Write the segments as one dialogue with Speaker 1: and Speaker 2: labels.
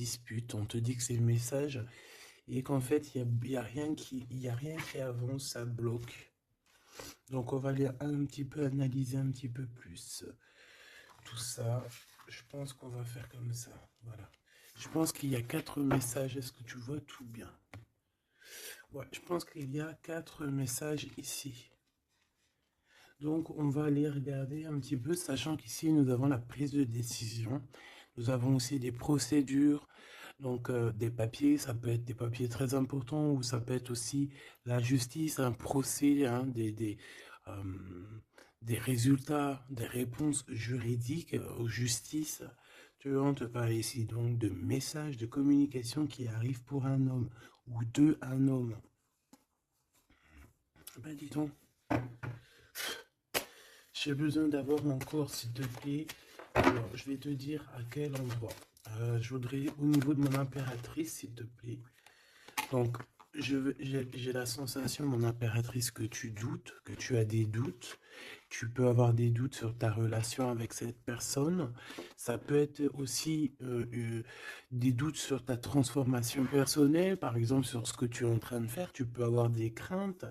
Speaker 1: dispute, on te dit que c'est le message, et qu'en fait, il y a rien qui avance, ça bloque. Donc, on va aller un petit peu analyser un petit peu plus tout ça. Je pense qu'on va faire comme ça. Voilà. Je pense qu'il y a quatre messages. Est-ce que tu vois tout bien? Ouais, je pense qu'il y a quatre messages ici. Donc, on va aller regarder un petit peu, sachant qu'ici, nous avons la prise de décision. Nous avons aussi des procédures, donc des papiers. Ça peut être des papiers très importants ou ça peut être aussi la justice, un procès, hein, euh, des résultats, des réponses juridiques aux justices. Tu vois, on te parle ici donc de messages de communication qui arrivent pour un homme ou de un homme. Ben dis donc, j'ai besoin d'avoir mon corps, s'il te plaît. Alors, je vais te dire à quel endroit. Je voudrais au niveau de mon impératrice, s'il te plaît. Donc, j'ai la sensation, mon impératrice, que tu doutes, que tu as des doutes. Tu peux avoir des doutes sur ta relation avec cette personne. Ça peut être aussi des doutes sur ta transformation personnelle, par exemple sur ce que tu es en train de faire. Tu peux avoir des craintes.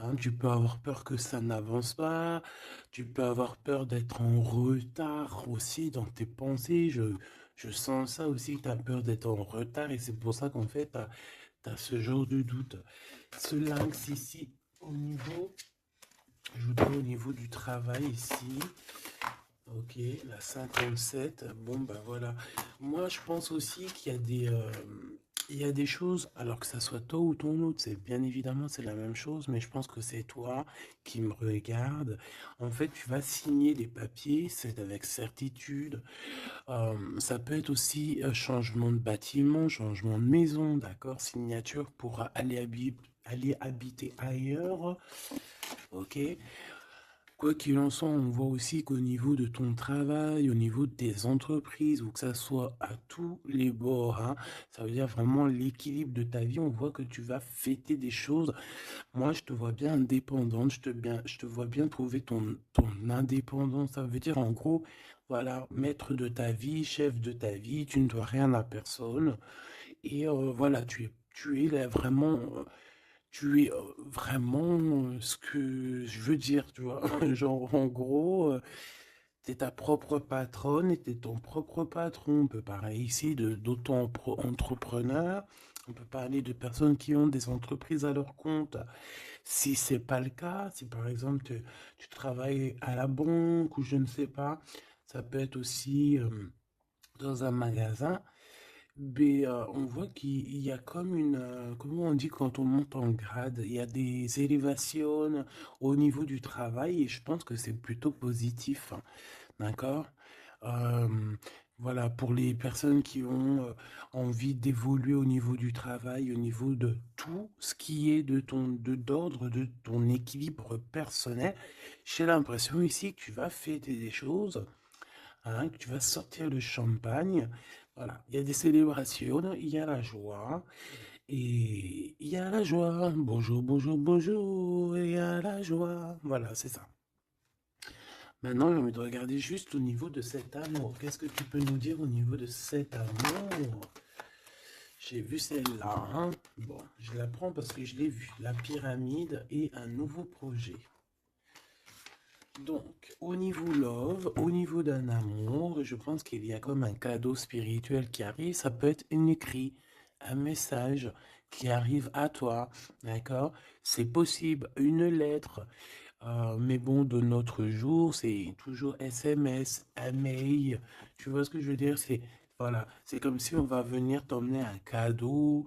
Speaker 1: Hein, tu peux avoir peur que ça n'avance pas, tu peux avoir peur d'être en retard aussi dans tes pensées. Je sens ça aussi, que tu as peur d'être en retard et c'est pour ça qu'en fait, tu as ce genre de doute. Ce lynx ici, au niveau, je vous dis au niveau du travail ici, ok, la 57, bon ben voilà. Moi je pense aussi qu'il y a il y a des choses, alors que ça soit toi ou ton autre, c'est bien évidemment c'est la même chose, mais je pense que c'est toi qui me regarde. En fait, tu vas signer des papiers, c'est avec certitude. Ça peut être aussi changement de bâtiment, changement de maison, d'accord, signature pour aller habiter ailleurs, ok. Quoi qu'il en soit, on voit aussi qu'au niveau de ton travail, au niveau de tes entreprises, ou que ça soit à tous les bords, hein, ça veut dire vraiment l'équilibre de ta vie, on voit que tu vas fêter des choses. Moi, je te vois bien indépendante, je te vois bien trouver ton indépendance. Ça veut dire en gros, voilà, maître de ta vie, chef de ta vie, tu ne dois rien à personne. Et voilà, tu es là vraiment. Tu es vraiment ce que je veux dire, tu vois. Genre, en gros, tu es ta propre patronne et tu es ton propre patron. On peut parler ici d'auto-entrepreneurs. On peut parler de personnes qui ont des entreprises à leur compte. Si c'est pas le cas, si par exemple tu travailles à la banque ou je ne sais pas, ça peut être aussi dans un magasin. Mais on voit qu'il y a comme comment on dit quand on monte en grade, il y a des élévations au niveau du travail et je pense que c'est plutôt positif, hein, d'accord? Euh, voilà, pour les personnes qui ont envie d'évoluer au niveau du travail, au niveau de tout ce qui est d'ordre de ton équilibre personnel, j'ai l'impression ici que tu vas fêter des choses, hein, que tu vas sortir le champagne. Voilà, il y a des célébrations, il y a la joie, et il y a la joie. Bonjour, bonjour, bonjour, et il y a la joie. Voilà, c'est ça. Maintenant, j'ai envie de regarder juste au niveau de cet amour. Qu'est-ce que tu peux nous dire au niveau de cet amour? J'ai vu celle-là, hein. Bon, je la prends parce que je l'ai vue. La pyramide et un nouveau projet. Donc, au niveau love, au niveau d'un amour, je pense qu'il y a comme un cadeau spirituel qui arrive. Ça peut être un écrit, un message qui arrive à toi, d'accord? C'est possible, une lettre. Mais bon, de notre jour, c'est toujours SMS, un mail. Tu vois ce que je veux dire? Voilà, c'est comme si on va venir t'emmener un cadeau.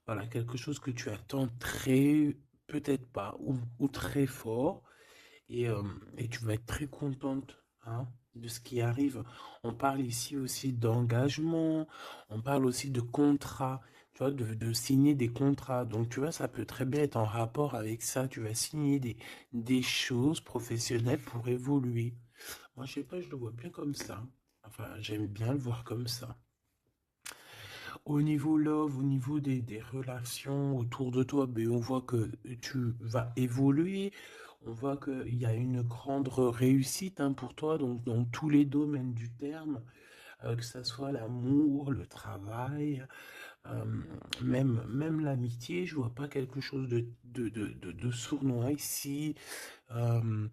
Speaker 1: Voilà, quelque chose que tu attends très, peut-être pas, ou très fort. Et, euh, et tu vas être très contente, hein, de ce qui arrive. On parle ici aussi d'engagement, on parle aussi de contrat, tu vois, de signer des contrats. Donc, tu vois, ça peut très bien être en rapport avec ça. Tu vas signer des choses professionnelles pour évoluer. Moi, je sais pas, je le vois bien comme ça. Enfin, j'aime bien le voir comme ça. Au niveau love, au niveau des relations autour de toi, ben, on voit que tu vas évoluer. On voit qu'il y a une grande réussite, hein, pour toi, donc dans tous les domaines du terme. que ça soit l'amour, le travail, euh, même l'amitié, je vois pas quelque chose de sournois ici. Euh,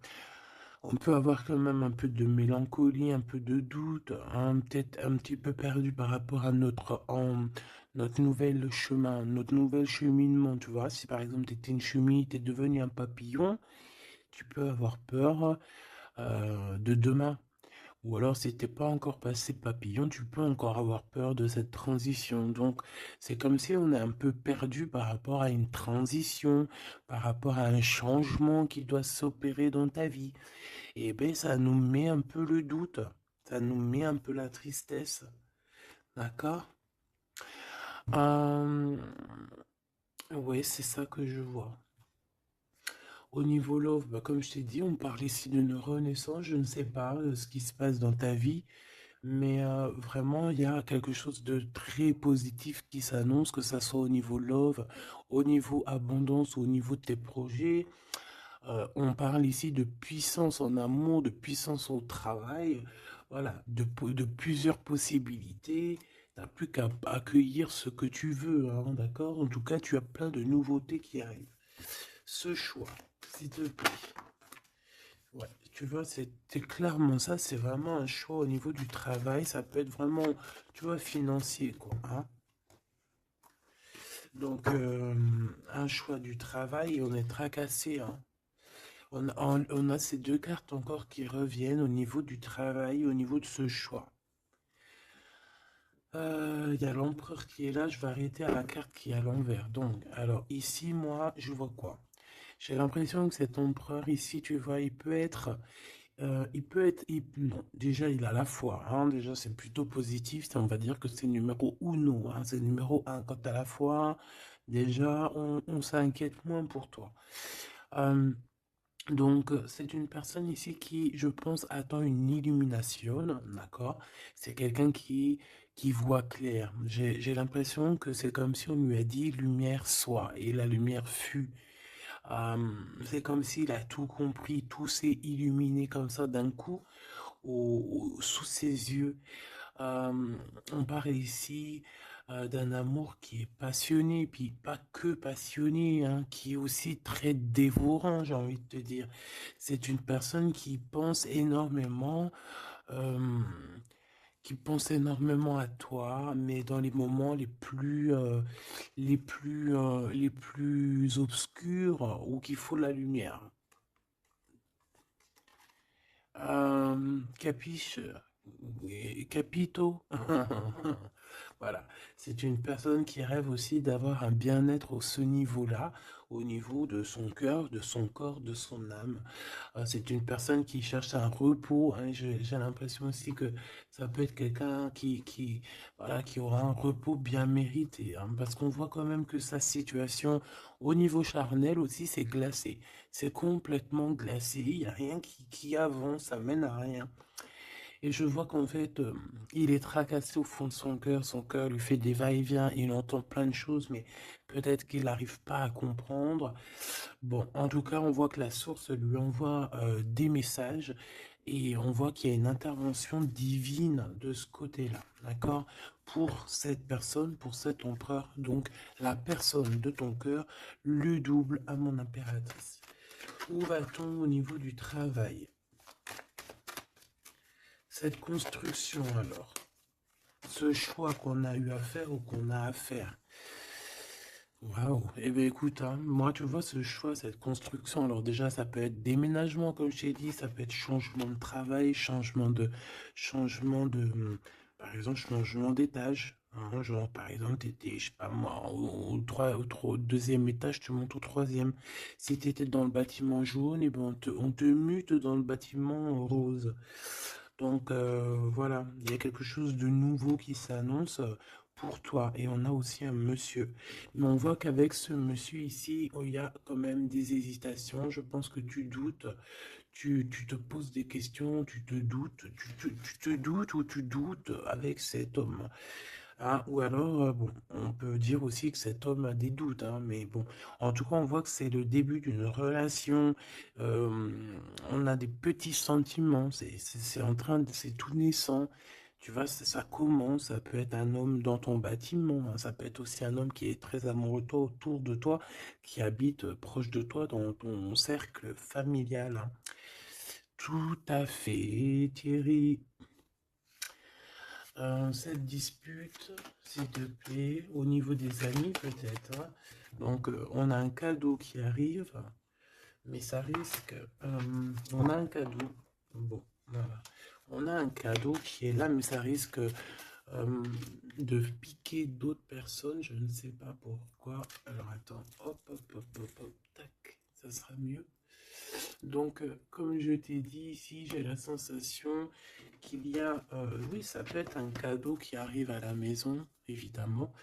Speaker 1: on peut avoir quand même un peu de mélancolie, un peu de doute, hein, peut-être un petit peu perdu par rapport à notre nouvel chemin, notre nouvel cheminement, tu vois. Si par exemple tu étais une chenille, tu es devenu un papillon, tu peux avoir peur de demain. Ou alors, si t'es pas encore passé papillon, tu peux encore avoir peur de cette transition. Donc, c'est comme si on est un peu perdu par rapport à une transition, par rapport à un changement qui doit s'opérer dans ta vie. Et ben, ça nous met un peu le doute, ça nous met un peu la tristesse. D'accord? Euh, ouais, c'est ça que je vois. Au niveau love, bah, comme je t'ai dit, on parle ici d'une renaissance. Je ne sais pas ce qui se passe dans ta vie. Mais vraiment, il y a quelque chose de très positif qui s'annonce, que ça soit au niveau love, au niveau abondance, au niveau de tes projets. On parle ici de puissance en amour, de puissance au travail, voilà, de plusieurs possibilités. Tu n'as plus qu'à accueillir ce que tu veux, hein, d'accord? En tout cas, tu as plein de nouveautés qui arrivent. Ce choix, s'il te plaît. Ouais, tu vois, c'est clairement ça, c'est vraiment un choix au niveau du travail, ça peut être vraiment, tu vois, financier, quoi, hein. Donc, un choix du travail, et on est tracassé, hein. On a ces deux cartes encore qui reviennent au niveau du travail, au niveau de ce choix. Il y a l'empereur qui est là, je vais arrêter à la carte qui est à l'envers. Donc, alors ici, moi, je vois quoi? J'ai l'impression que cet empereur ici, tu vois, bon, déjà il a la foi, hein, déjà c'est plutôt positif, on va dire que c'est numéro uno, hein, c'est numéro un. Quand tu as la foi, déjà on s'inquiète moins pour toi. Euh, donc c'est une personne ici qui, je pense, attend une illumination, d'accord? C'est quelqu'un qui voit clair. J'ai l'impression que c'est comme si on lui a dit lumière soit, et la lumière fut. C'est comme s'il a tout compris, tout s'est illuminé comme ça d'un coup sous ses yeux. Euh, on parle ici d'un amour qui est passionné, puis pas que passionné, hein, qui est aussi très dévorant, j'ai envie de te dire. C'est une personne euh, qui pense énormément à toi, mais dans les moments les plus obscurs où qu'il faut la lumière. Capiche, capito. Voilà, c'est une personne qui rêve aussi d'avoir un bien-être au ce niveau-là, au niveau de son cœur, de son corps, de son âme. C'est une personne qui cherche un repos, hein. J'ai l'impression aussi que ça peut être quelqu'un voilà, qui aura un repos bien mérité, hein, parce qu'on voit quand même que sa situation au niveau charnel aussi, c'est glacé. C'est complètement glacé. Il n'y a rien qui avance, ça mène à rien. Et je vois qu'en fait, il est tracassé au fond de son cœur lui fait des va-et-vient, il entend plein de choses, mais peut-être qu'il n'arrive pas à comprendre. Bon, en tout cas, on voit que la source lui envoie des messages et on voit qu'il y a une intervention divine de ce côté-là, d'accord? Pour cette personne, pour cet empereur, donc la personne de ton cœur, le double à mon impératrice. Où va-t-on au niveau du travail? Cette construction alors, ce choix qu'on a eu à faire ou qu'on a à faire. Waouh, eh bien écoute, hein, moi tu vois ce choix, cette construction, alors déjà ça peut être déménagement comme je t'ai dit, ça peut être changement de travail, par exemple changement d'étage, hein, genre par exemple t'étais, je sais pas moi, au deuxième étage, tu montes au troisième. Si t'étais dans le bâtiment jaune, et ben on te mute dans le bâtiment rose. Donc voilà, il y a quelque chose de nouveau qui s'annonce pour toi. Et on a aussi un monsieur. Mais on voit qu'avec ce monsieur ici, il y a quand même des hésitations. Je pense que tu doutes, tu te poses des questions, tu te doutes, tu te doutes ou tu doutes avec cet homme. Ah, ou alors, bon, on peut dire aussi que cet homme a des doutes, hein, mais bon, en tout cas, on voit que c'est le début d'une relation. euh, on a des petits sentiments, c'est tout naissant. Tu vois, ça commence, ça peut être un homme dans ton bâtiment, hein, ça peut être aussi un homme qui est très amoureux de toi, autour de toi, qui habite proche de toi dans ton cercle familial, hein. Tout à fait, Thierry. Cette dispute, s'il te plaît, au niveau des amis peut-être, hein. Donc, on a un cadeau qui arrive, mais ça risque. On a un cadeau. Bon, voilà. On a un cadeau qui est là, mais ça risque de piquer d'autres personnes. Je ne sais pas pourquoi. Alors, attends. Hop, hop, hop, hop, hop. Tac. Ça sera mieux. Donc, comme je t'ai dit ici, j'ai la sensation qu'il y a, oui, ça peut être un cadeau qui arrive à la maison, évidemment.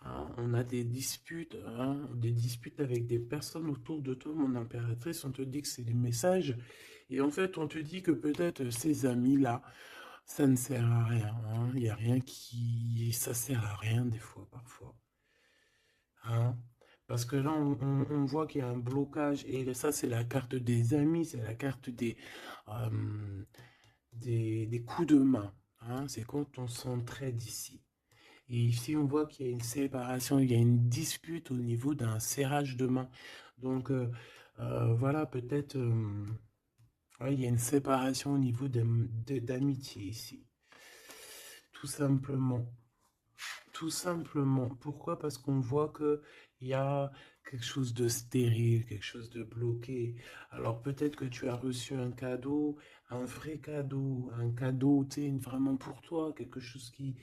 Speaker 1: Hein. On a des disputes, hein, des disputes avec des personnes autour de toi, mon impératrice. On te dit que c'est des messages. Et en fait, on te dit que peut-être ces amis-là, ça ne sert à rien. Hein. Il n'y a rien qui... Ça sert à rien des fois, parfois. Hein. Parce que là, on voit qu'il y a un blocage. Et ça, c'est la carte des amis, c'est la carte euh, des coups de main. Hein. C'est quand on s'entraide ici. Et ici, on voit qu'il y a une séparation, il y a une dispute au niveau d'un serrage de main. Donc, voilà, peut-être, ouais, il y a une séparation au niveau d'amitié ici. Tout simplement. Tout simplement. Pourquoi? Parce qu'on voit que il y a quelque chose de stérile, quelque chose de bloqué. Alors peut-être que tu as reçu un cadeau, un vrai cadeau, un cadeau, tu sais, vraiment pour toi, quelque chose qui,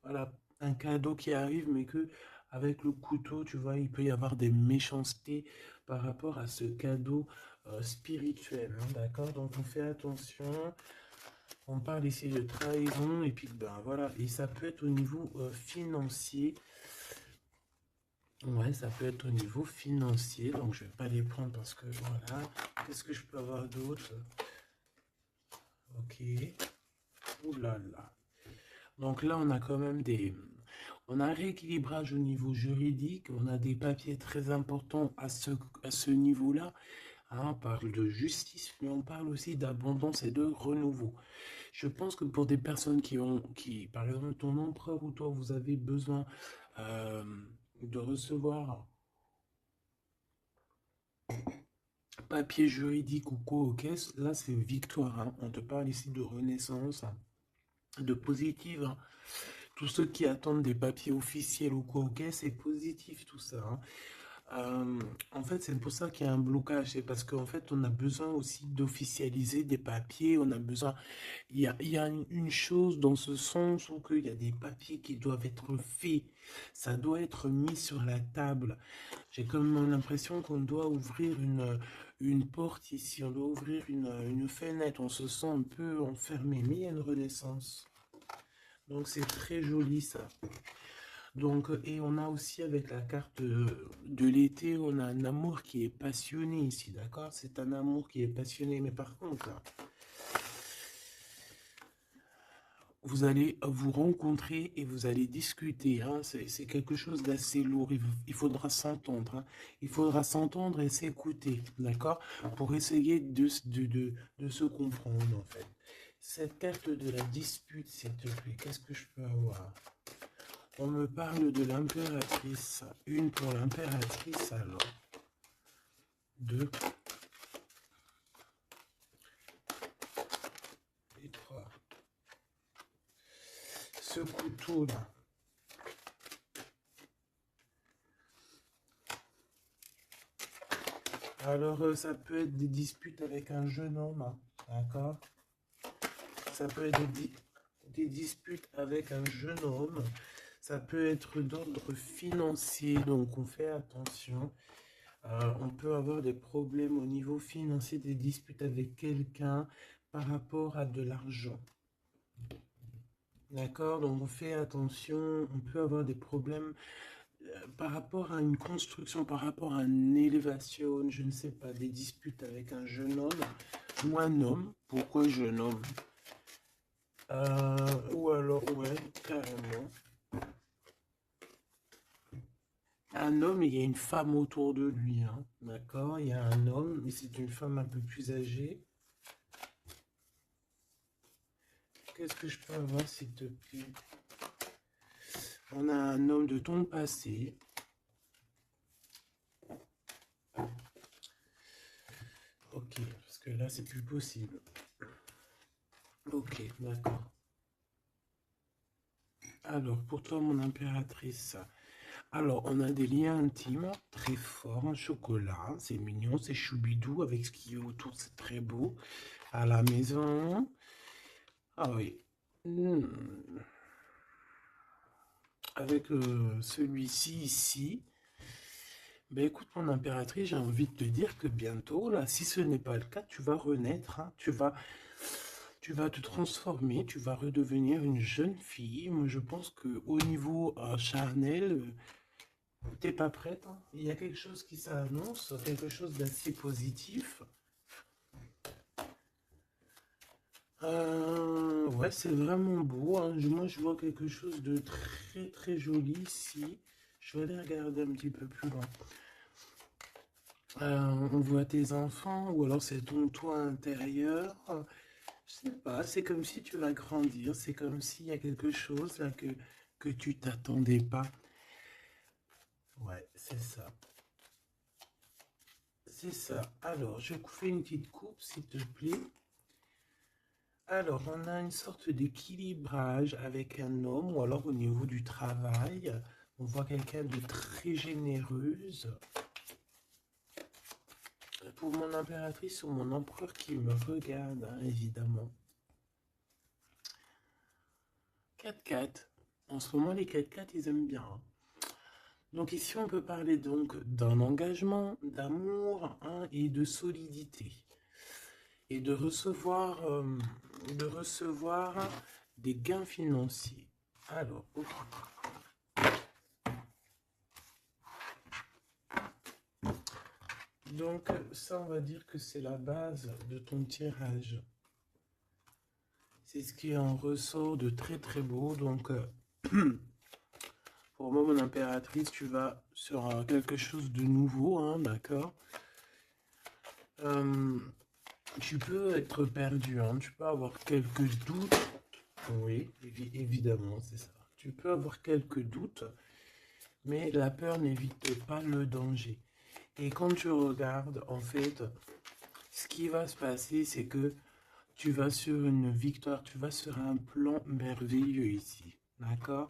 Speaker 1: voilà, un cadeau qui arrive, mais que avec le couteau, tu vois, il peut y avoir des méchancetés par rapport à ce cadeau spirituel, hein, d'accord? Donc on fait attention. On parle ici de trahison et puis ben voilà, et ça peut être au niveau financier. Ouais, ça peut être au niveau financier, donc je vais pas les prendre parce que voilà. Qu'est-ce que je peux avoir d'autre? Ok. Ouh là là. Donc là, on a quand même on a un rééquilibrage au niveau juridique, on a des papiers très importants à ce niveau-là. Hein, on parle de justice, mais on parle aussi d'abondance et de renouveau. Je pense que pour des personnes par exemple, ton empereur ou toi, vous avez besoin euh, de recevoir papier juridique ou quoi, ok, là c'est victoire. Hein. On te parle ici de renaissance, hein, de positive. Hein. Tous ceux qui attendent des papiers officiels ou quoi, ok, c'est positif tout ça. Hein. En fait, c'est pour ça qu'il y a un blocage. C'est parce qu'en fait, on a besoin aussi d'officialiser des papiers. On a besoin. Il y a une chose dans ce sens où il y a des papiers qui doivent être faits. Ça doit être mis sur la table. J'ai comme l'impression qu'on doit ouvrir une porte ici. On doit ouvrir une fenêtre. On se sent un peu enfermé. Mais il y a une renaissance. Donc, c'est très joli ça. Donc, et on a aussi avec la carte de l'été, on a un amour qui est passionné ici, d'accord? C'est un amour qui est passionné, mais par contre, vous allez vous rencontrer et vous allez discuter, hein? C'est quelque chose d'assez lourd, il faudra s'entendre, hein? Il faudra s'entendre et s'écouter, d'accord? Pour essayer de se comprendre, en fait. Cette carte de la dispute, s'il te plaît, qu'est-ce que je peux avoir? On me parle de l'impératrice. Une pour l'impératrice alors. Deux et trois. Ce couteau là. Alors ça peut être des disputes avec un jeune homme. Hein, d'accord? Ça peut être des disputes avec un jeune homme. Ça peut être d'ordre financier. Donc on fait attention. On peut avoir des problèmes au niveau financier, des disputes avec quelqu'un par rapport à de l'argent. D'accord, donc on fait attention, on peut avoir des problèmes par rapport à une construction, par rapport à une élévation, je ne sais pas, des disputes avec un jeune homme ou un homme. Pourquoi jeune homme? Ou alors, ouais, carrément. Un homme, il y a une femme autour de lui, hein, d'accord? Il y a un homme, mais c'est une femme un peu plus âgée. qu'est-ce que je peux avoir, s'il te plaît? On a un homme de ton passé. Ok, parce que là, c'est plus possible. Ok, d'accord. Alors, pour toi, mon impératrice. Alors, on a des liens intimes très forts, en chocolat. C'est mignon, c'est choubidou avec ce qui est autour, c'est très beau. À la maison. Ah oui. Avec celui-ci ici. Ben écoute, mon impératrice, j'ai envie de te dire que bientôt, là, si ce n'est pas le cas, tu vas renaître, hein. Tu vas te transformer, tu vas redevenir une jeune fille. Moi, je pense que au niveau charnel, t'es pas prête, hein. Il y a quelque chose qui s'annonce, quelque chose d'assez positif. Ouais, c'est vraiment beau, hein. Moi, je vois quelque chose de très très joli ici. Je vais aller regarder un petit peu plus loin. On voit tes enfants, ou alors c'est ton toit intérieur. Je sais pas, c'est comme si tu vas grandir, c'est comme s'il y a quelque chose là que tu t'attendais pas. Ouais, c'est ça. C'est ça. Alors, je fais une petite coupe, s'il te plaît. Alors, on a une sorte d'équilibrage avec un homme, ou alors au niveau du travail. On voit quelqu'un de très généreuse. Pour mon impératrice ou mon empereur qui me regarde, hein, évidemment. 4x4. En ce moment, les 4x4, ils aiment bien, hein. Donc ici, on peut parler donc d'un engagement, d'amour, hein, et de solidité. Et de recevoir des gains financiers. Alors, ok. Donc ça, on va dire que c'est la base de ton tirage. C'est ce qui en ressort de très très beau. Donc, pour moi, mon impératrice, tu vas sur quelque chose de nouveau, hein, d'accord. Tu peux être perdu, hein, tu peux avoir quelques doutes. Oui, évidemment, c'est ça. Tu peux avoir quelques doutes, mais la peur n'évite pas le danger. Et quand tu regardes, en fait, ce qui va se passer, c'est que tu vas sur une victoire, tu vas sur un plan merveilleux ici. D'accord?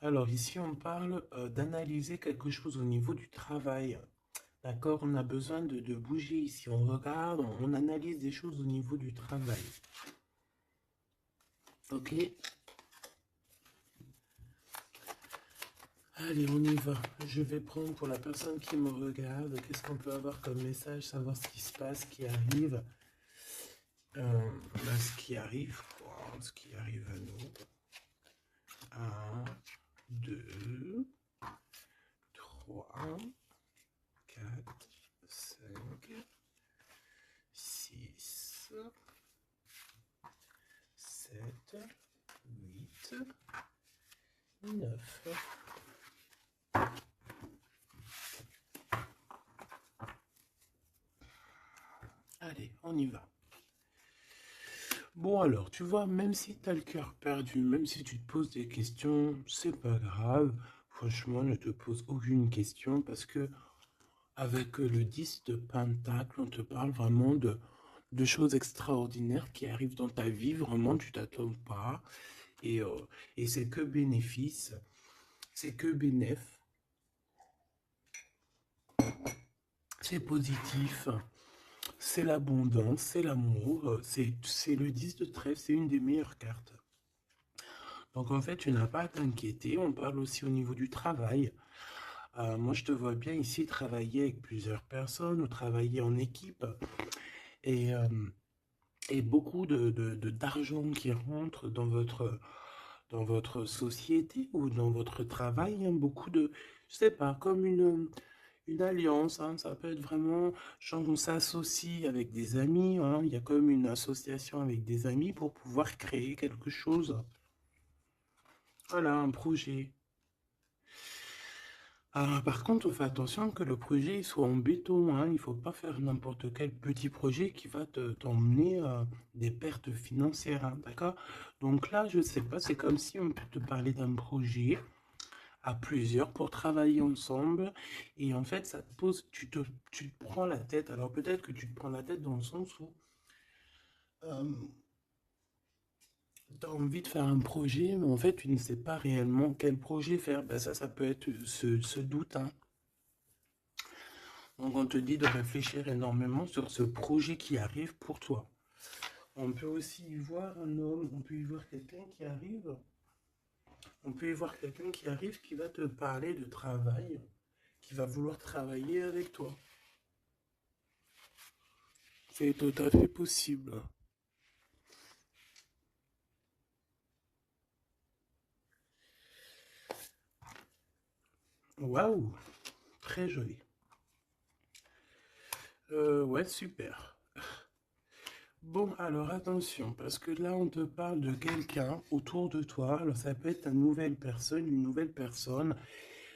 Speaker 1: Alors ici, on parle d'analyser quelque chose au niveau du travail. D'accord? On a besoin de bouger ici. On regarde, on analyse des choses au niveau du travail. Ok? Allez, on y va. Je vais prendre pour la personne qui me regarde. Qu'est-ce qu'on peut avoir comme message? Savoir ce qui se passe, ce qui arrive. Ce qui arrive, quoi. Ce qui arrive à nous. 1, 2, 3, 4, 5, 6, 7, 8, 9. Allez, on y va. Bon alors, tu vois, même si tu as le cœur perdu, même si tu te poses des questions, c'est pas grave. Franchement, ne te pose aucune question parce que avec le 10 de Pentacle, on te parle vraiment de choses extraordinaires qui arrivent dans ta vie. Vraiment, tu t'attends pas. Et, euh, et c'est que bénéfice. C'est que bénéf. C'est positif. C'est l'abondance, c'est l'amour. C'est le 10 de trèfle, c'est une des meilleures cartes. Donc en fait, tu n'as pas à t'inquiéter. On parle aussi au niveau du travail. Moi, je te vois bien ici travailler avec plusieurs personnes ou travailler en équipe. Et, euh, et beaucoup d'argent qui rentre dans votre société ou dans votre travail, hein. Beaucoup de, je sais pas, comme une alliance, hein. Ça peut être vraiment, genre on s'associe avec des amis, hein. Il y a comme une association avec des amis pour pouvoir créer quelque chose. Voilà, un projet. Ah, par contre, fais attention que le projet il soit en béton, hein. Il faut pas faire n'importe quel petit projet qui va t'emmener des pertes financières, hein, d'accord? Donc là, je sais pas, c'est comme si on peut te parler d'un projet à plusieurs pour travailler ensemble. Et en fait, ça te pose, tu te prends la tête. Alors peut-être que tu te prends la tête dans le sens où tu as envie de faire un projet, mais en fait, tu ne sais pas réellement quel projet faire. Ben ça peut être ce doute, hein. Donc on te dit de réfléchir énormément sur ce projet qui arrive pour toi. On peut aussi y voir un homme, on peut y voir quelqu'un qui arrive, on peut y voir quelqu'un qui arrive qui va te parler de travail, qui va vouloir travailler avec toi. C'est tout à fait possible. Waouh, très joli. Ouais, super. Bon, alors attention, parce que là, on te parle de quelqu'un autour de toi. Alors, ça peut être une nouvelle personne.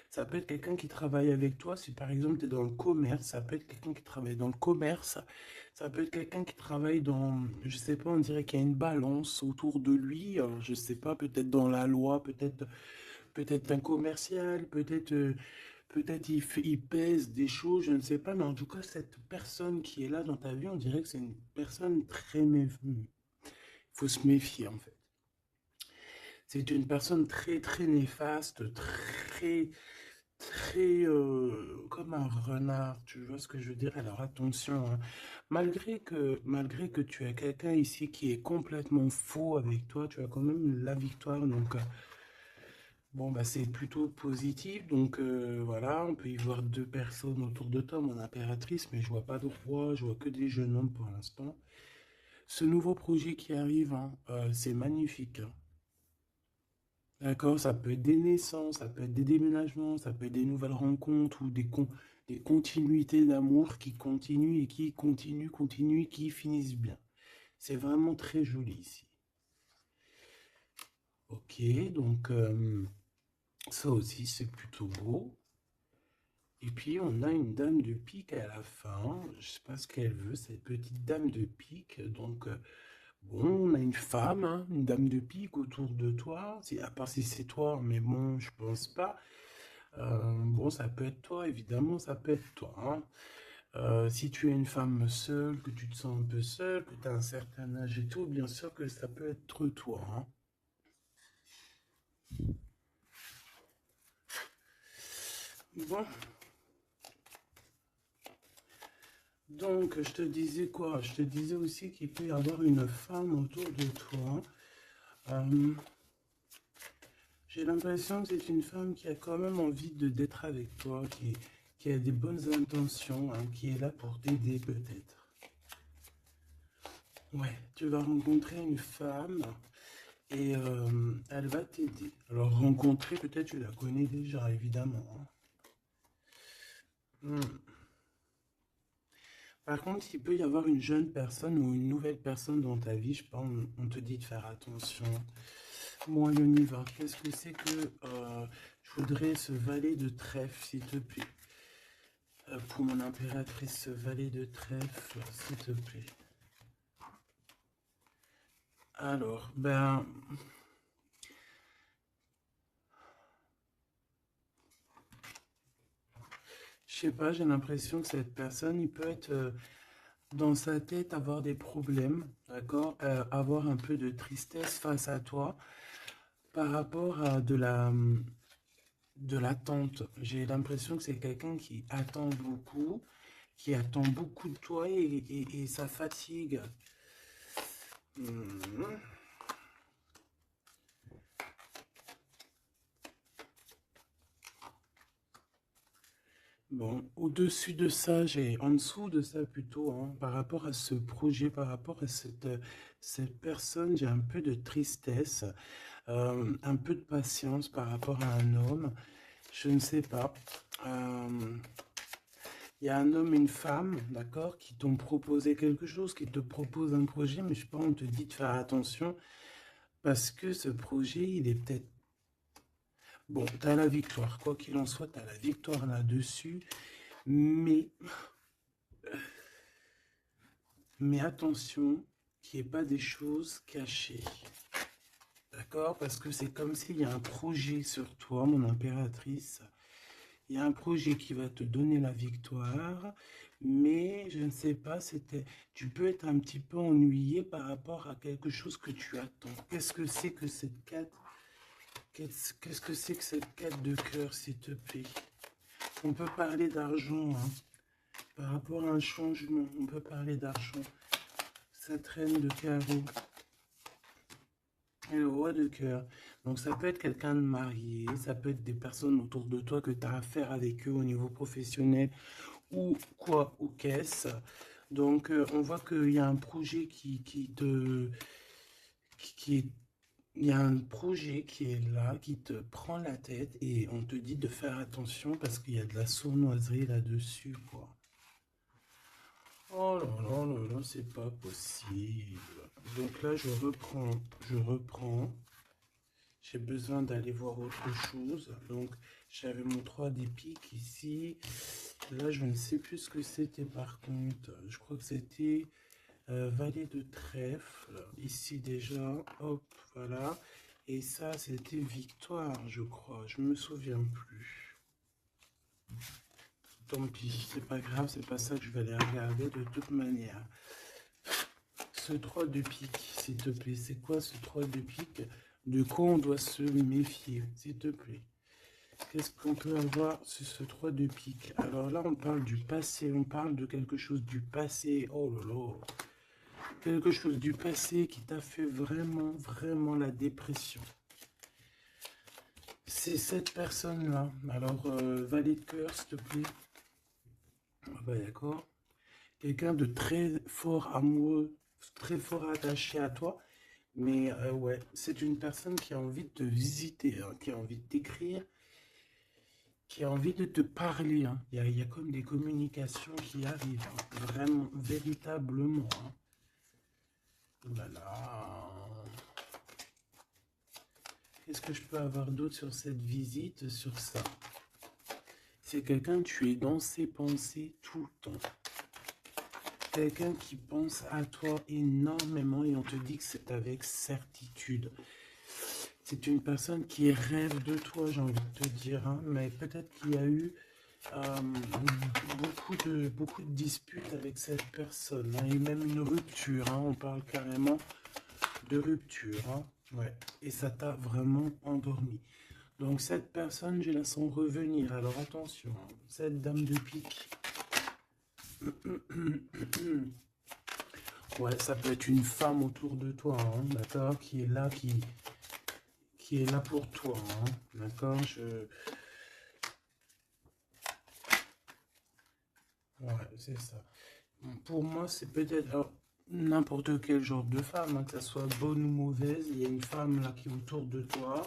Speaker 1: Ça peut être quelqu'un qui travaille avec toi. Si par exemple, tu es dans le commerce, ça peut être quelqu'un qui travaille dans le commerce. Ça peut être quelqu'un qui travaille dans, je sais pas, on dirait qu'il y a une balance autour de lui. Alors, je sais pas, peut-être dans la loi, peut-être un commercial, peut-être il pèse des choses, je ne sais pas, mais en tout cas, cette personne qui est là dans ta vie, on dirait que c'est une personne il faut se méfier en fait. C'est une personne très néfaste, comme un renard, tu vois ce que je veux dire? Alors attention, hein. Malgré que tu as quelqu'un ici qui est complètement faux avec toi, tu as quand même la victoire, donc bon, bah, c'est plutôt positif. Donc voilà, on peut y voir deux personnes autour de toi, mon impératrice, mais je vois pas de roi, je vois que des jeunes hommes pour l'instant. Ce nouveau projet qui arrive, hein, c'est magnifique, hein. D'accord, ça peut être des naissances, ça peut être des déménagements, ça peut être des nouvelles rencontres ou des continuités d'amour qui continuent et qui continuent et qui finissent bien. C'est vraiment très joli ici. Ok, donc ça aussi c'est plutôt beau. Et puis on a une dame de pique à la fin. Je sais pas ce qu'elle veut, cette petite dame de pique. Donc bon, on a une femme, hein, une dame de pique autour de toi. À part si c'est toi, mais bon, je pense pas. Bon, ça peut être toi, évidemment, ça peut être toi, hein. Si tu es une femme seule, que tu te sens un peu seule, que tu as un certain âge et tout, bien sûr que ça peut être toi, hein. Bon, donc je te disais quoi? Je te disais aussi qu'il peut y avoir une femme autour de toi. Euh, J'ai l'impression que c'est une femme qui a quand même envie d'être avec toi, qui a des bonnes intentions, hein, qui est là pour t'aider peut-être. Ouais, tu vas rencontrer une femme et elle va t'aider. Alors rencontrer, peut-être tu la connais déjà, évidemment, hein. Hmm. Par contre, il peut y avoir une jeune personne ou une nouvelle personne dans ta vie, je pense, on te dit de faire attention. Bon, allez, on y va. Qu'est-ce que c'est que je voudrais ce valet de trèfle, s'il te plaît. Pour mon impératrice, ce valet de trèfle, s'il te plaît. Alors, ben, je sais pas, j'ai l'impression que cette personne, il peut être dans sa tête, avoir des problèmes, d'accord? Avoir un peu de tristesse face à toi par rapport à de l'attente. J'ai l'impression que c'est quelqu'un qui attend beaucoup, qui attend beaucoup de toi et ça fatigue. Mhm. Bon, au-dessus de ça, en dessous de ça plutôt, hein, par rapport à ce projet, par rapport à cette personne, j'ai un peu de tristesse, un peu de patience par rapport à un homme. Je ne sais pas. Euh, Il y a un homme et une femme, d'accord, qui t'ont proposé quelque chose, qui te proposent un projet, mais je sais pas, on te dit de faire attention parce que ce projet, il est peut-être... Bon, tu as la victoire. Quoi qu'il en soit, tu as la victoire là-dessus. Mais attention, qu'il n'y ait pas des choses cachées. D'accord? Parce que c'est comme s'il y a un projet sur toi, mon impératrice. Il y a un projet qui va te donner la victoire, mais je ne sais pas, tu peux être un petit peu ennuyé par rapport à quelque chose que tu attends. Qu'est-ce que c'est que cette 4? Qu'est-ce que c'est que cette 4 de cœur, s'il te plaît? On peut parler d'argent, hein. Par rapport à un changement, on peut parler d'argent. Cette reine de carreau. Et le roi de cœur. Donc ça peut être quelqu'un de marié, ça peut être des personnes autour de toi que tu as affaire avec eux au niveau professionnel ou quoi, ou qu'est-ce. Donc on voit qu'il y a un projet qui est, il y a un projet qui est là, qui te prend la tête et on te dit de faire attention parce qu'il y a de la sournoiserie là-dessus, quoi. Oh là là là là, c'est pas possible. Donc là, je reprends. J'ai besoin d'aller voir autre chose. Donc, j'avais mon 3 des piques ici. Là, je ne sais plus ce que c'était par contre. Je crois que c'était valet de trèfle. Ici déjà, hop, voilà. Et ça, c'était victoire, je crois. Je me souviens plus. Tant pis, c'est pas grave, c'est pas ça que je vais aller regarder de toute manière. Ce 3 de pique, s'il te plaît, c'est quoi ce 3 de pique? De quoi on doit se méfier, s'il te plaît? Qu'est-ce qu'on peut avoir sur ce 3 de pique? Alors là, on parle du passé, on parle de quelque chose du passé. Oh là là! Quelque chose du passé qui t'a fait vraiment, vraiment la dépression. C'est cette personne-là. Alors, valet de cœur, s'il te plaît. Ah bah d'accord. Quelqu'un de très fort amoureux, très fort attaché à toi. Mais ouais, c'est une personne qui a envie de te visiter, hein, qui a envie de t'écrire, qui a envie de te parler, hein. Il y a comme des communications qui arrivent, hein, vraiment, véritablement, hein. Oh là là. Qu'est-ce que je peux avoir d'autre sur cette visite, sur ça? C'est quelqu'un, tu es dans ses pensées tout le temps. Quelqu'un qui pense à toi énormément et on te dit que c'est avec certitude. C'est une personne qui rêve de toi, j'ai envie de te dire, hein, mais peut-être qu'il y a eu euh, beaucoup de disputes avec cette personne, hein, et même une rupture, hein, on parle carrément de rupture, hein, ouais, et ça t'a vraiment endormi. Donc cette personne, je la sens revenir, alors attention, hein, cette dame de pique, ouais, ça peut être une femme autour de toi, hein, d'accord, qui est là pour toi, hein, d'accord, ouais, c'est ça. Pour moi, c'est peut-être n'importe quel genre de femme, hein, que ça soit bonne ou mauvaise, il y a une femme là qui est autour de toi.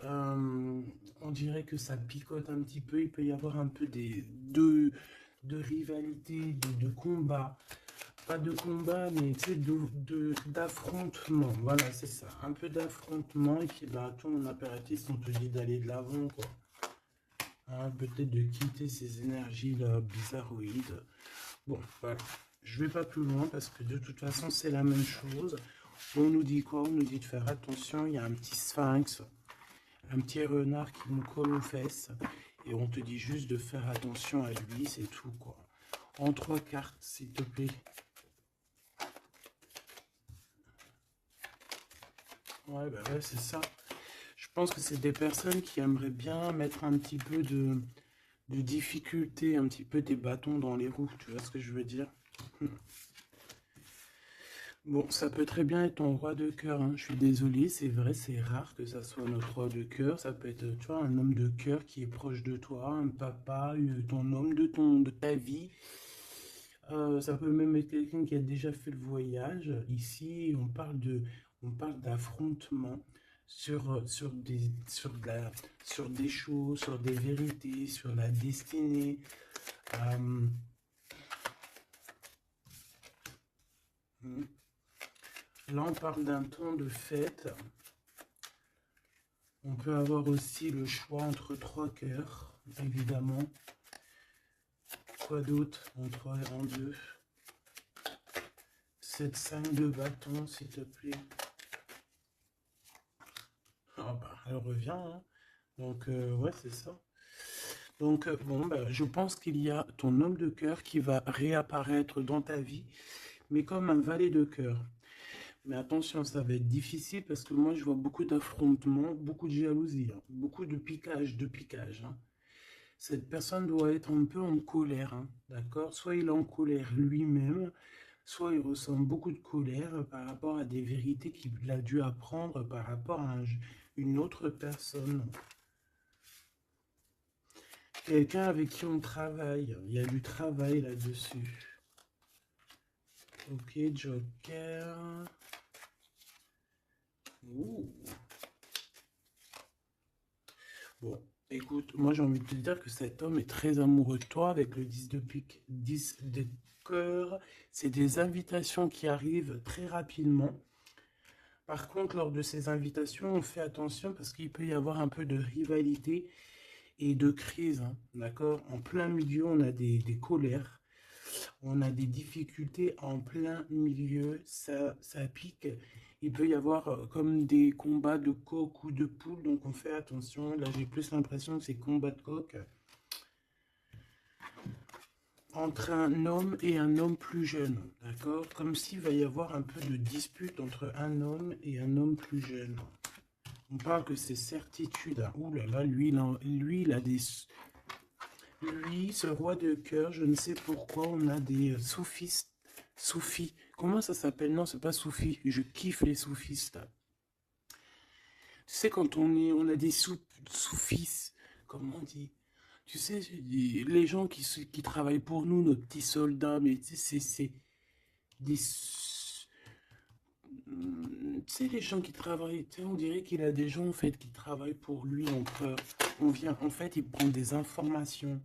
Speaker 1: On dirait que ça picote un petit peu, il peut y avoir un peu de rivalité, de combat. Pas de combat, mais tu sais, d'affrontement. Voilà, c'est ça. Un peu d'affrontement. Et puis, bah, toi, mon impératrice, on te dit d'aller de l'avant, quoi. Hein, peut-être de quitter ces énergies-là bizarroïdes. Bon, voilà. Je vais pas plus loin parce que de toute façon, c'est la même chose. On nous dit quoi? On nous dit de faire attention. Il y a un petit sphinx, un petit renard qui nous colle aux fesses. Et on te dit juste de faire attention à lui, c'est tout, quoi. En 3 cartes, s'il te plaît. Ouais, bah ouais, c'est ça. Je pense que c'est des personnes qui aimeraient bien mettre un petit peu de difficulté, un petit peu des bâtons dans les roues, tu vois ce que je veux dire? Bon, ça peut très bien être ton roi de cœur, hein. Je suis désolé, c'est vrai, c'est rare que ça soit notre roi de cœur. Ça peut être, tu vois, un homme de cœur qui est proche de toi, un papa, ton homme de ta vie. Ça peut même être quelqu'un qui a déjà fait le voyage. Ici, on parle d'affrontement sur des choses, sur des vérités, sur la destinée. Euh, Là, on parle d'un temps de fête. On peut avoir aussi le choix entre 3 cœurs, évidemment. Quoi d'autre? En 3 et en 2. Cette 5 de bâton, s'il te plaît. Ah bah, elle revient, hein. Donc, ouais, c'est ça. Donc, bon, bah, je pense qu'il y a ton homme de cœur qui va réapparaître dans ta vie, mais comme un valet de cœur. Mais attention, ça va être difficile parce que moi, je vois beaucoup d'affrontements, beaucoup de jalousie, hein, beaucoup de piquage, hein. Cette personne doit être un peu en colère, hein, d'accord? Soit il est en colère lui-même, soit il ressent beaucoup de colère par rapport à des vérités qu'il a dû apprendre par rapport à une autre personne. Quelqu'un avec qui on travaille. Il y a du travail là-dessus. Ok, Joker. Ouh. Bon, écoute, moi j'ai envie de te dire que cet homme est très amoureux de toi avec le 10 de pique, 10 de cœur. C'est des invitations qui arrivent très rapidement. Par contre, lors de ces invitations, on fait attention parce qu'il peut y avoir un peu de rivalité et de crise, hein, d'accord? En plein milieu, on a des colères, on a des difficultés en plein milieu, ça pique. Il peut y avoir comme des combats de coq ou de poule, donc on fait attention. Là, j'ai plus l'impression que c'est combat de coq entre un homme et un homme plus jeune, d'accord? Comme s'il va y avoir un peu de dispute entre un homme et un homme plus jeune. On parle que c'est certitude. Hein. Ouh là là, lui, il a des... Lui, ce roi de cœur, je ne sais pourquoi, on a des soufistes. Soufis. Comment ça s'appelle? Non, c'est pas soufi. Je kiffe les soufistes. Tu sais, quand on a des soufis, comme on dit. Tu sais, les gens qui travaillent pour nous, nos petits soldats, mais tu sais, c'est des... Tu sais, les gens qui travaillent, tu sais, on dirait qu'il a des gens, en fait, qui travaillent pour lui. On vient, en fait, il prend des informations.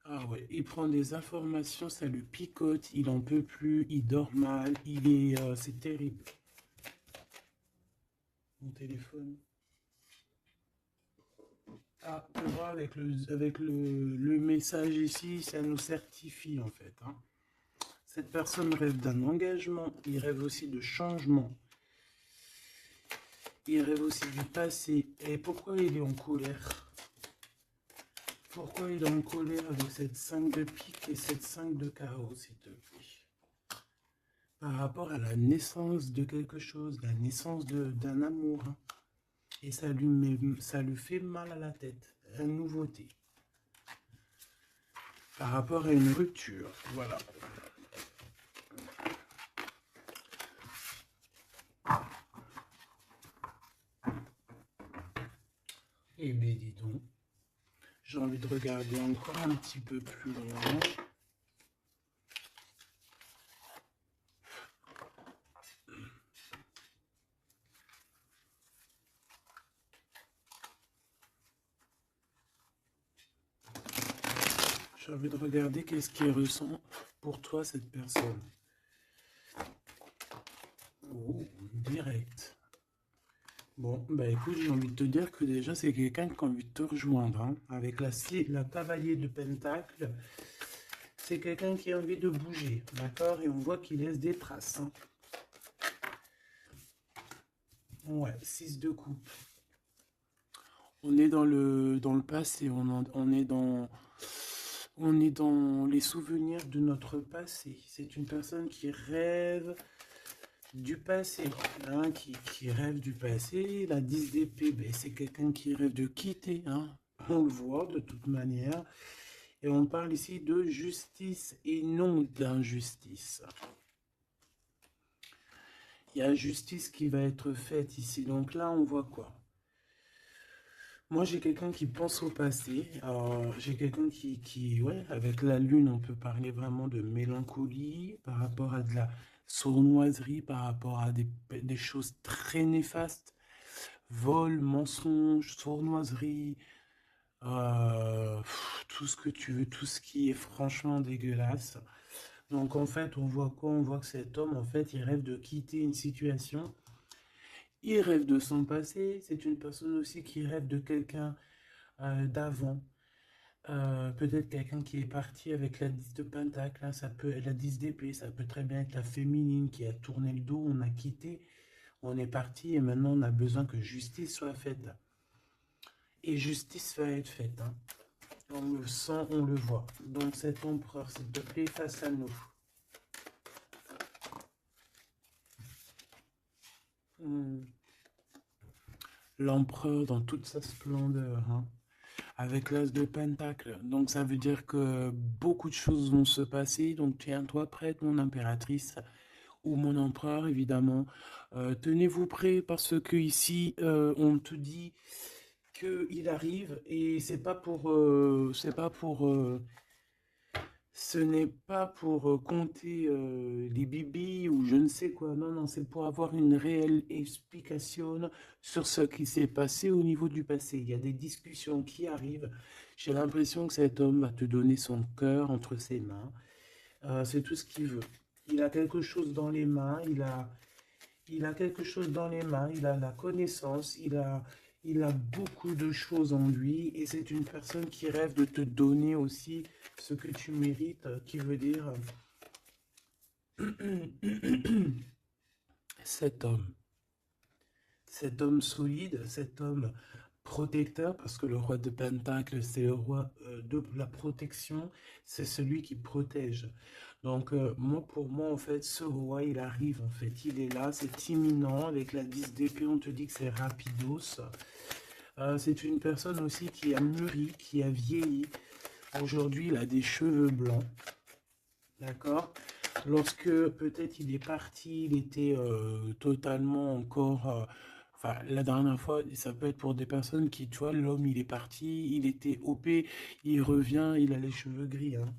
Speaker 1: Ah ouais, il prend des informations, ça le picote, il en peut plus, il dort mal, c'est terrible. Mon téléphone. Ah, tu vois, avec le message ici, ça nous certifie en fait, hein. Cette personne rêve d'un engagement, il rêve aussi de changement, il rêve aussi du passé. Et pourquoi il est en colère? Pourquoi il est en colère avec cette 5 de pique et cette 5 de carreau, s'il te plaît? Par rapport à la naissance de quelque chose, la naissance d'un amour, hein. Et ça lui fait mal à la tête, une nouveauté. Par rapport à une rupture, voilà. Eh bien, dis donc, j'ai envie de regarder encore un petit peu plus loin. J'ai envie de regarder qu'est-ce qui ressent pour toi cette personne. Oh, direct. Bon, bah écoute, j'ai envie de te dire que déjà, c'est quelqu'un qui a envie de te rejoindre, hein. Avec la cavalier de pentacle, c'est quelqu'un qui a envie de bouger, d'accord? Et on voit qu'il laisse des traces, hein. Ouais, 6 de coupe. On est dans le passé, on est dans les souvenirs de notre passé. C'est une personne qui rêve du passé, hein, qui rêve du passé. La 10 d'épée, ben, c'est quelqu'un qui rêve de quitter, hein. On le voit de toute manière. Et on parle ici de justice et non d'injustice. Il y a justice qui va être faite ici. Donc là, on voit quoi? Moi, j'ai quelqu'un qui pense au passé. Alors, j'ai quelqu'un ouais, avec la lune, on peut parler vraiment de mélancolie par rapport à de la sournoiserie, par rapport à des choses très néfastes. Vol, mensonge, sournoiserie, tout ce que tu veux, tout ce qui est franchement dégueulasse. Donc, en fait, on voit quoi? On voit que cet homme, en fait, il rêve de quitter une situation. Il rêve de son passé. C'est une personne aussi qui rêve de quelqu'un d'avant. Peut-être quelqu'un qui est parti avec la 10 de Pentacle, hein, ça peut, la 10 d'épée, ça peut très bien être la féminine qui a tourné le dos, on a quitté, on est parti et maintenant on a besoin que justice soit faite. Et justice va être faite, hein. On le sent, on le voit. Donc cet empereur, s'il te plaît, face à nous. Hmm. L'empereur dans toute sa splendeur, hein, avec l'as de Pentacle. Donc ça veut dire que beaucoup de choses vont se passer. Donc tiens-toi prête, mon impératrice, ou mon empereur, évidemment. Tenez-vous prêts parce que ici, on te dit qu'il arrive et ce n'est pas pour compter les bibis ou je ne sais quoi. Non, non, c'est pour avoir une réelle explication sur ce qui s'est passé au niveau du passé. Il y a des discussions qui arrivent. J'ai l'impression que cet homme va te donner son cœur entre ses mains. C'est tout ce qu'il veut. Il a quelque chose dans les mains, il a quelque chose dans les mains, il a la connaissance, il a beaucoup de choses en lui et c'est une personne qui rêve de te donner aussi ce que tu mérites, qui veut dire cet homme. Cet homme solide, cet homme protecteur, parce que le roi de Pentacle, c'est le roi de la protection, c'est celui qui protège. Donc, moi, pour moi, en fait, ce roi, il arrive, en fait, il est là, c'est imminent, avec la 10 d'épée, on te dit que c'est rapidos. C'est une personne aussi qui a mûri, qui a vieilli. Aujourd'hui, il a des cheveux blancs, d'accord? Lorsque peut-être il est parti, il était totalement encore... enfin, la dernière fois, ça peut être pour des personnes qui, tu vois, l'homme, il est parti, il était OP, il revient, il a les cheveux gris, hein.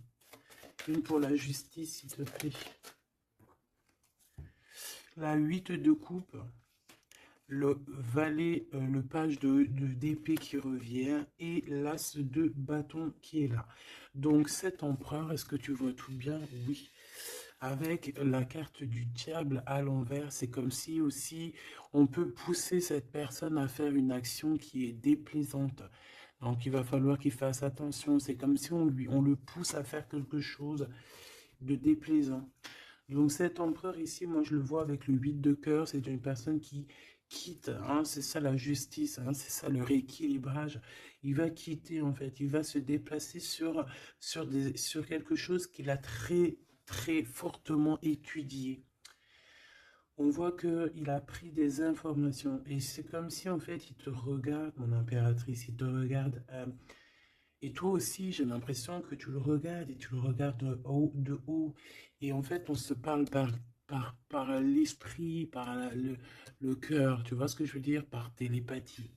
Speaker 1: Une pour la justice, s'il te plaît. La 8 de coupe, le valet, le page d'épée qui revient et l'as de bâton qui est là. Donc cet empereur, est-ce que tu vois tout bien? Oui. Avec la carte du diable à l'envers, c'est comme si aussi on peut pousser cette personne à faire une action qui est déplaisante. Donc il va falloir qu'il fasse attention. C'est comme si on le pousse à faire quelque chose de déplaisant. Donc cet empereur ici, moi je le vois avec le 8 de cœur, c'est une personne qui quitte, hein, c'est ça la justice, hein, c'est ça le rééquilibrage. Il va quitter en fait, il va se déplacer sur quelque chose qu'il a très fortement étudié. On voit qu'il a pris des informations et c'est comme si en fait il te regarde, mon impératrice, il te regarde. Et toi aussi, j'ai l'impression que tu le regardes et tu le regardes de haut. Et en fait, on se parle par l'esprit, le cœur. Tu vois ce que je veux dire? Par télépathie.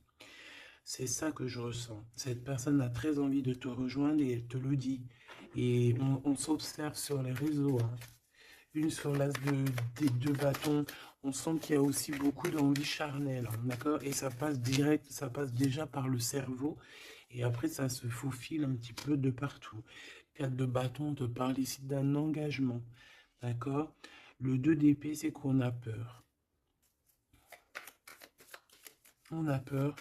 Speaker 1: C'est ça que je ressens. Cette personne a très envie de te rejoindre et elle te le dit. Et on s'observe sur les réseaux, hein. Une sur l'as des deux bâtons. On sent qu'il y a aussi beaucoup d'envie charnelle, hein, d'accord? Et ça passe direct, ça passe déjà par le cerveau. Et après, ça se faufile un petit peu de partout. 4 de bâton, on te parle ici d'un engagement, d'accord? Le 2 d'épée, c'est qu'on a peur. On a peur.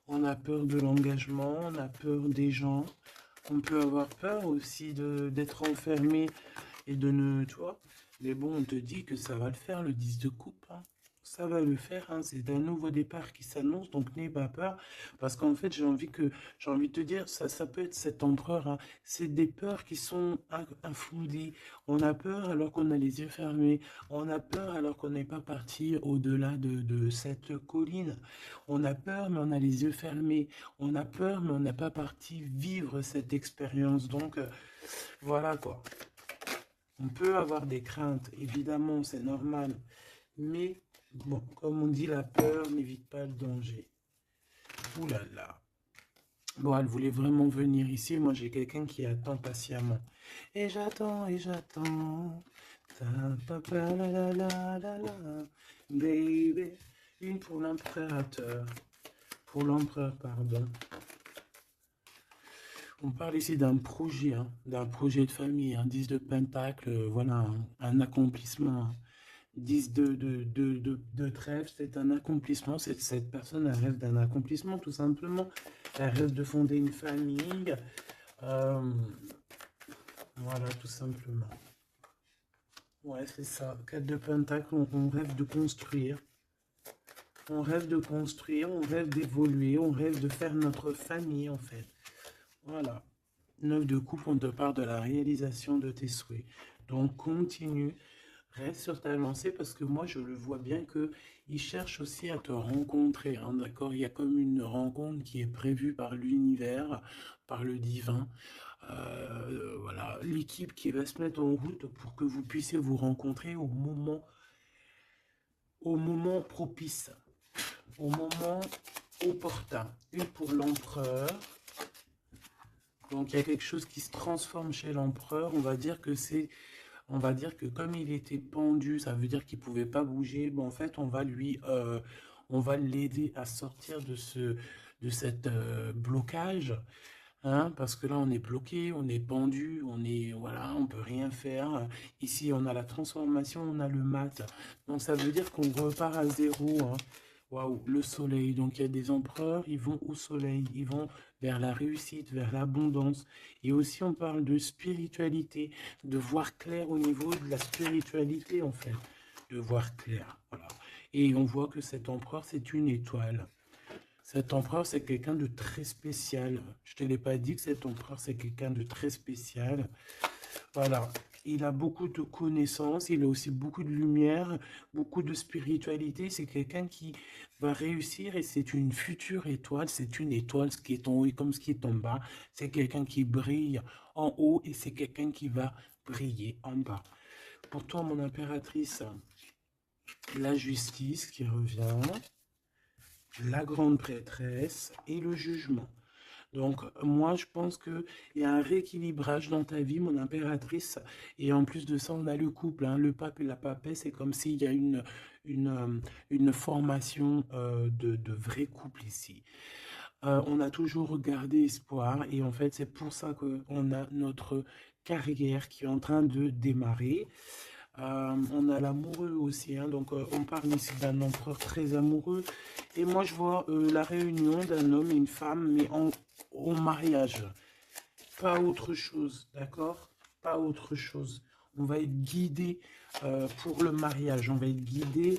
Speaker 1: On a peur de l'engagement, on a peur des gens. On peut avoir peur aussi d'être enfermé et de ne, tu vois. Mais bon, on te dit que ça va le faire, le 10 de coupe, hein. Ça va le faire, hein. C'est un nouveau départ qui s'annonce, donc n'aie pas peur. Parce qu'en fait, j'ai envie de te dire, ça peut être cet empereur, hein. C'est des peurs qui sont infondées. On a peur alors qu'on a les yeux fermés. On a peur alors qu'on n'est pas parti au-delà de cette colline. On a peur, mais on a les yeux fermés. On a peur, mais on n'est pas parti vivre cette expérience. Donc, voilà quoi. On peut avoir des craintes, évidemment, c'est normal. Mais, bon, comme on dit, la peur n'évite pas le danger. Ouh là là. Bon, elle voulait vraiment venir ici. Moi, j'ai quelqu'un qui attend patiemment. Et j'attends, et j'attends. Ta, pa, pa, la, la, baby. Une pour l'impérateur. Pour l'empereur, pardon. On parle ici d'un projet de famille, un 10 de pentacle, voilà, un accomplissement. 10 de trèfle, c'est un accomplissement. Cette personne, elle rêve d'un accomplissement, tout simplement. Elle rêve de fonder une famille. Euh, voilà, tout simplement. Ouais, c'est ça. 4 de Pentacle, on rêve de construire. On rêve de construire, on rêve d'évoluer, on rêve de faire notre famille, en fait. Voilà. 9 de coupe, on te parle de la réalisation de tes souhaits. Donc, continue. Reste sur ta lancée parce que moi, je le vois bien que il cherche aussi à te rencontrer, hein, d'accord? Il y a comme une rencontre qui est prévue par l'univers, par le divin. Voilà, l'équipe qui va se mettre en route pour que vous puissiez vous rencontrer au moment propice, au moment opportun. Une pour l'empereur. Donc il y a quelque chose qui se transforme chez l'empereur. On va dire que comme il était pendu, ça veut dire qu'il pouvait pas bouger. Bon, en fait, on va l'aider à sortir de cette blocage, hein, parce que là, on est bloqué, on est pendu, voilà, on peut rien faire. Ici, on a la transformation, on a le mat. Donc, ça veut dire qu'on repart à zéro, hein. Waouh, le soleil. Donc, il y a des empereurs, ils vont au soleil, ils vont vers la réussite, vers l'abondance. Et aussi, on parle de spiritualité, de voir clair au niveau de la spiritualité, en fait. De voir clair, voilà. Et on voit que cet empereur, c'est une étoile. Cet empereur, c'est quelqu'un de très spécial. Je ne te l'ai pas dit que cet empereur, c'est quelqu'un de très spécial. Voilà. Il a beaucoup de connaissances, il a aussi beaucoup de lumière, beaucoup de spiritualité. C'est quelqu'un qui va réussir et c'est une future étoile. C'est une étoile, ce qui est en haut et comme ce qui est en bas. C'est quelqu'un qui brille en haut et c'est quelqu'un qui va briller en bas. Pour toi, mon impératrice, la justice qui revient, la grande prêtresse et le jugement. Donc, moi, je pense qu'il y a un rééquilibrage dans ta vie, mon impératrice. Et en plus de ça, on a le couple, hein, le pape et la papesse. C'est comme s'il y a une formation de vrai couple ici. On a toujours gardé espoir. Et en fait, c'est pour ça qu'on a notre carrière qui est en train de démarrer. On a l'amoureux aussi, hein, donc on parle ici d'un empereur très amoureux. Et moi, je vois la réunion d'un homme et une femme, mais au mariage. Pas autre chose, d'accord? Pas autre chose. On va être guidé pour le mariage. On va être guidé